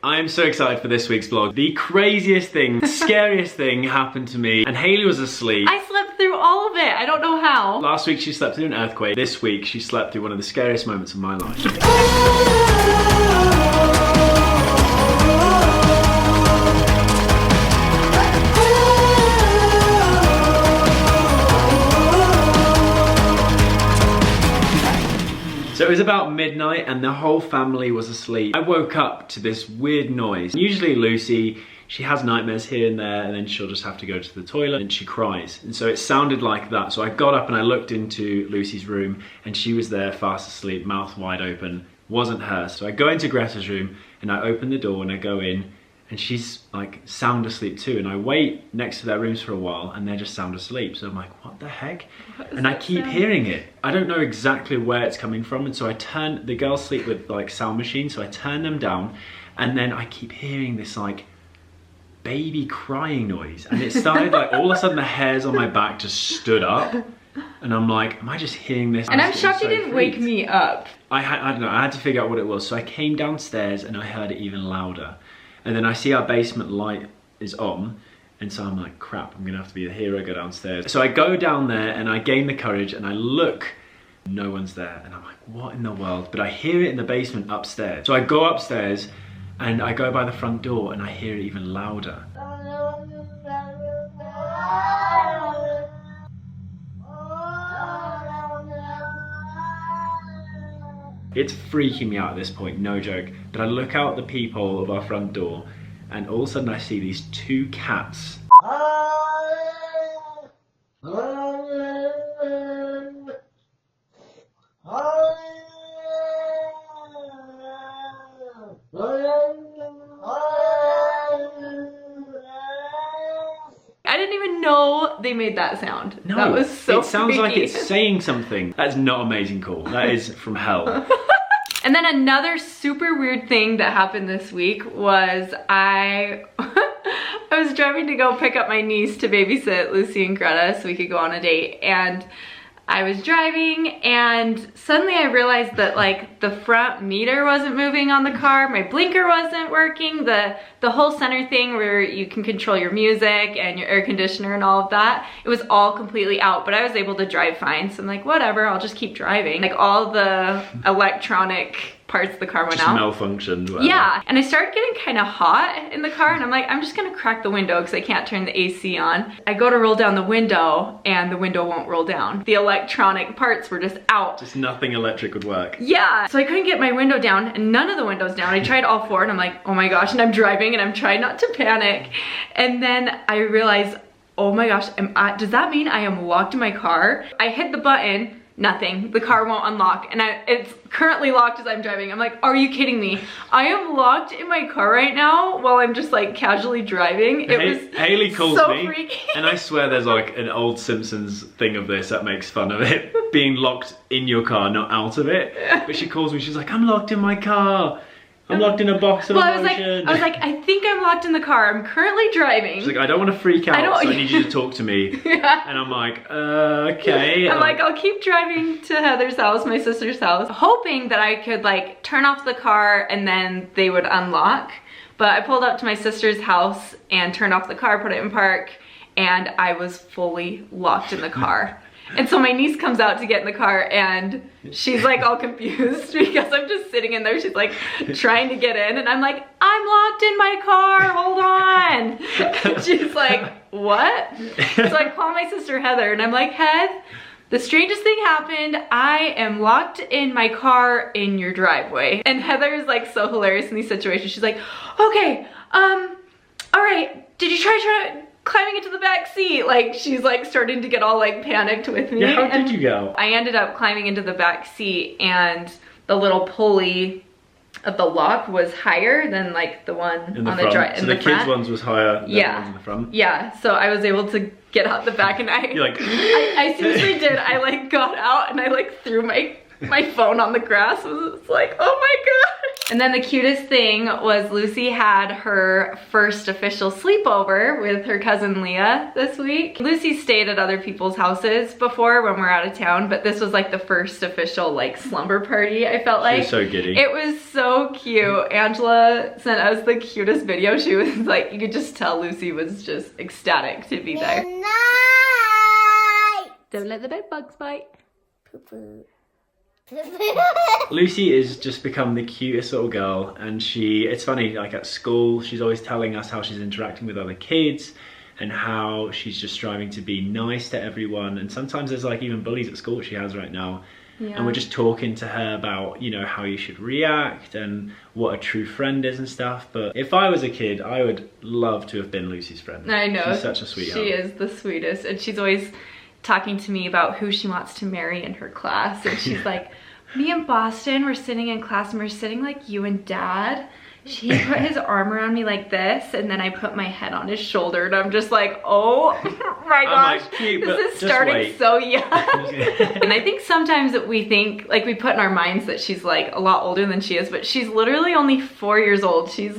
I am so excited for this week's vlog. The craziest thing, scariest thing happened to me, and Hailey was asleep. I slept through all of it. I don't know how. Last week she slept through an earthquake. This week she slept through one of the scariest moments of my life. So it was about midnight and the whole family was asleep. I woke up to this weird noise. Usually Lucy, she has nightmares here and there, and then she'll just have to go to the toilet and she cries. And so it sounded like that. So I got up and I looked into Lucy's room and she was there fast asleep, mouth wide open. Wasn't her. So I go into Greta's room and I open the door and I go in and she's like sound asleep too. And I wait next to their rooms for a while and they're just sound asleep. So I'm like, what the heck? And I keep hearing it. I don't know exactly where it's coming from. And so I turn, the girls sleep with like sound machines. So I turn them down and then I keep hearing this like baby crying noise. And it started like all of a sudden the hairs on my back just stood up. And I'm like, am I just hearing this? And I'm shocked you didn't wake me up. I don't know, I had to figure out what it was. So I came downstairs and I heard it even louder. And then I see our basement light is on. And so I'm like, crap, I'm gonna have to be the hero, go downstairs. So I go down there and I gain the courage and I look, no one's there. And I'm like, what in the world? But I hear it in the basement upstairs. So I go upstairs and I go by the front door and I hear it even louder. It's freaking me out at this point, no joke. But I look out the peephole of our front door and all of a sudden I see these two cats. I didn't even know they made that sound. No, that was so it sounds freaky. like it's saying something. That's not amazing cool. That is from hell. And then another super weird thing that happened this week was I was driving to go pick up my niece to babysit Lucy and Greta so we could go on a date. And I was driving and suddenly I realized that like the front meter wasn't moving on the car, my blinker wasn't working, the whole center thing where you can control your music and your air conditioner and all of that, it was all completely out, but I was able to drive fine. So I'm like, whatever, I'll just keep driving. Like all the electronic parts of the car went out. Malfunctioned. Whatever. Yeah, and I started getting kind of hot in the car and I'm like, I'm just gonna crack the window because I can't turn the AC on. I go to roll down the window and the window won't roll down. The electronic parts were just out. Just nothing electric would work. Yeah, so I couldn't get my window down and none of the windows down. I tried all four and I'm like, oh my gosh, and I'm driving and I'm trying not to panic. And then I realized, oh my gosh, does that mean I am locked in my car? I hit the button, nothing, the car won't unlock and it's currently locked as I'm driving. I'm like, are you kidding me? I am locked in my car right now while I'm just like casually driving. Hailey calls so me freaky. And I swear there's like an old Simpsons thing of this that makes fun of it being locked in your car, not out of it. But she calls me, she's like, I'm locked in my car. I'm locked in a box of emotion. I was like, I think I'm locked in the car. I'm currently driving. She's like, I don't want to freak out, so I need you to talk to me. Yeah. And I'm like, okay. I'm like, I'll keep driving to Heather's house, my sister's house, hoping that I could like turn off the car and then they would unlock. But I pulled up to my sister's house and turned off the car, put it in park, and I was fully locked in the car. And so my niece comes out to get in the car and she's like all confused because I'm just sitting in there. She's like trying to get in and I'm like, I'm locked in my car, hold on. And she's like, what? So I call my sister Heather and I'm like, Heath, the strangest thing happened. I am locked in my car in your driveway. And Heather is like so hilarious in these situations. She's like, okay, all right, did you try climbing into the back seat? Like she's like starting to get all like panicked with me. Yeah, how did you go? I ended up climbing into the back seat and the little pulley of the lock was higher than like the one in the on front. the front. So the kids' ones was higher than the ones in the front? Yeah, so I was able to get out the back and You're like, I seriously did. I like got out and I like threw my phone on the grass. It was like, oh my god. And then the cutest thing was Lucy had her first official sleepover with her cousin Leah this week. Lucy stayed at other people's houses before when we're out of town, but this was like the first official like slumber party, I felt like. She was so giddy. It was so cute. Angela sent us the cutest video. She was like, you could just tell Lucy was just ecstatic to be there. Good night. Don't let the bed bugs bite. Poo-poo. Lucy is just become the cutest little girl, and it's funny, like at school, she's always telling us how she's interacting with other kids and how she's just striving to be nice to everyone. And sometimes there's like even bullies at school she has right now. Yeah. And we're just talking to her about, you know, how you should react and what a true friend is and stuff. But if I was a kid, I would love to have been Lucy's friend. I know. She's such a sweetheart. She is the sweetest. And she's always talking to me about who she wants to marry in her class. And she's like, me and Boston were sitting in class and we're sitting like you and Dad. He put his arm around me like this, and then I put my head on his shoulder, and I'm just like, oh my gosh, like, cute, this is starting so young. And I think sometimes that we think, like we put in our minds that she's like a lot older than she is, but she's literally only 4 years old. She's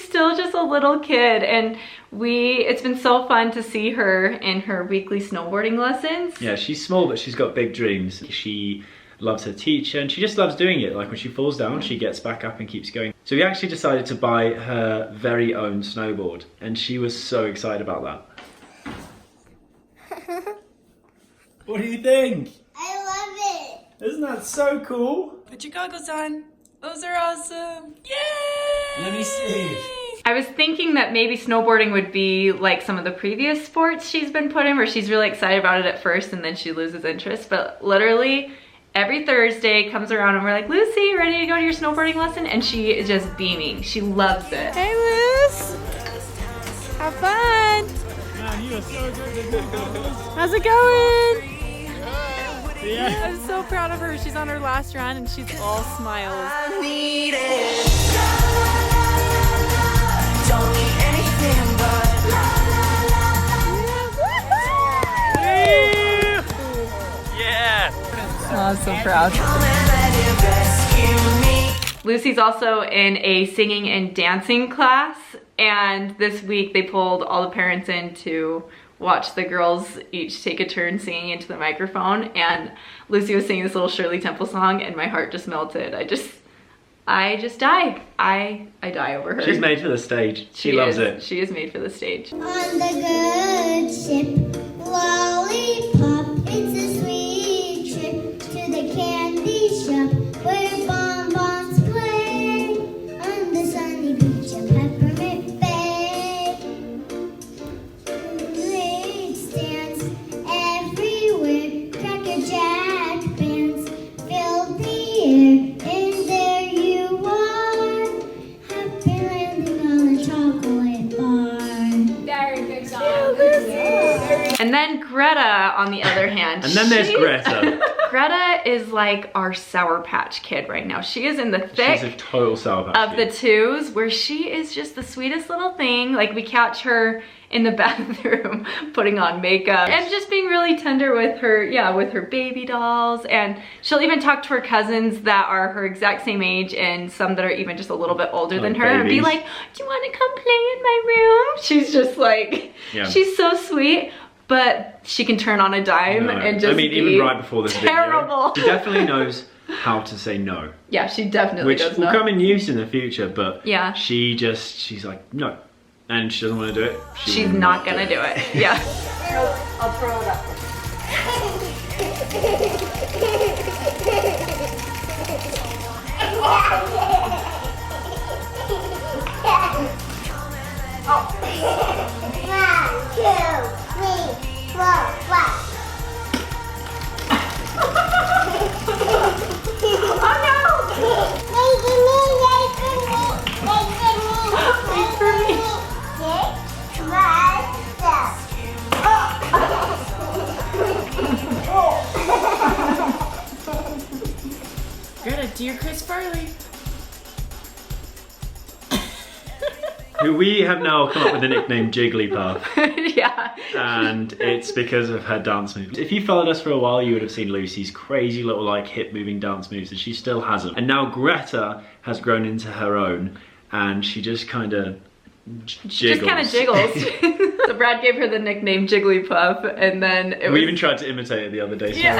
still just a little kid, and it's been so fun to see her in her weekly snowboarding lessons. Yeah, she's small, but she's got big dreams. She loves her teacher, and she just loves doing it. Like when she falls down, she gets back up and keeps going. So we actually decided to buy her very own snowboard, and she was so excited about that. What do you think? I love it. Isn't that so cool? Put your goggles on. Those are awesome. Yay! Let me see. I was thinking that maybe snowboarding would be like some of the previous sports she's been put in, where she's really excited about it at first and then she loses interest, but literally every Thursday comes around and we're like, Lucy, ready to go to your snowboarding lesson? And she is just beaming. She loves it. Hey, Luce. Have fun. Man, you are so good. How's it going? Yeah. I'm so proud of her. She's on her last run and she's all smiles. I need it. Don't need anything but Yeah. Oh, I'm so proud. come and let it rescue me. Lucy's also in a singing and dancing class, and this week they pulled all the parents in to watch the girls each take a turn singing into the microphone, and Lucy was singing this little Shirley Temple song and my heart just melted. I just die. I die over her. She's made for the stage. She loves it. She is made for the stage. On the good ship, lollipop, it's a sweet trip to the candy shop where bonbons play on the sunny beach of Peppermint Bay. Great stands everywhere, Cracker Jack bands filled the air, and there you are, happy landing on a chocolate bar. Very big song. And then Greta, on the other hand. And then there's Greta. Greta is like our Sour Patch Kid right now. She is in the thick She's a total Sour Patch of the Kid. twos, where she is just the sweetest little thing. Like we catch her in the bathroom putting on makeup and just being really tender with her baby dolls. And she'll even talk to her cousins that are her exact same age and some that are even just a little bit older than her, and be babies. like, do you want to come play in my room? She's just like, she's so sweet. But she can turn on a dime and just even right before this terrible. video, she definitely knows how to say no. Yeah, she definitely Which does will know. come in use in the future, but Yeah. she's like, no. And she doesn't want to do it. She's not gonna do it. Yeah. I'll throw it up. One, two, 3, 4, 5. Wait for me. Greta, do your Chris Farley. who we have now come up with the nickname Jigglypuff. Yeah. And it's because of her dance moves. If you followed us for a while, you would have seen Lucy's crazy little like hip moving dance moves, and she still has them. And now Greta has grown into her own, and she just kind of jiggles. Just kind of jiggles. So Brad gave her the nickname Jigglypuff, and then we even tried to imitate it the other day. Yeah.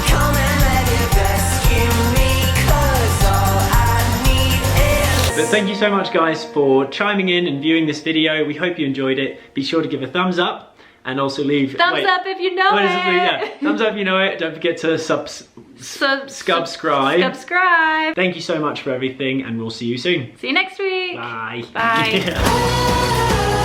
Come and let it rescue me, 'cause all I need is But thank you so much guys for chiming in and viewing this video. We hope you enjoyed it. Be sure to give a thumbs up and also leave... Thumbs up if you know what it. is it? Yeah. Thumbs up if you know it. Don't forget to subscribe. Subscribe. Thank you so much for everything, and we'll see you soon. See you next week. Bye. Bye.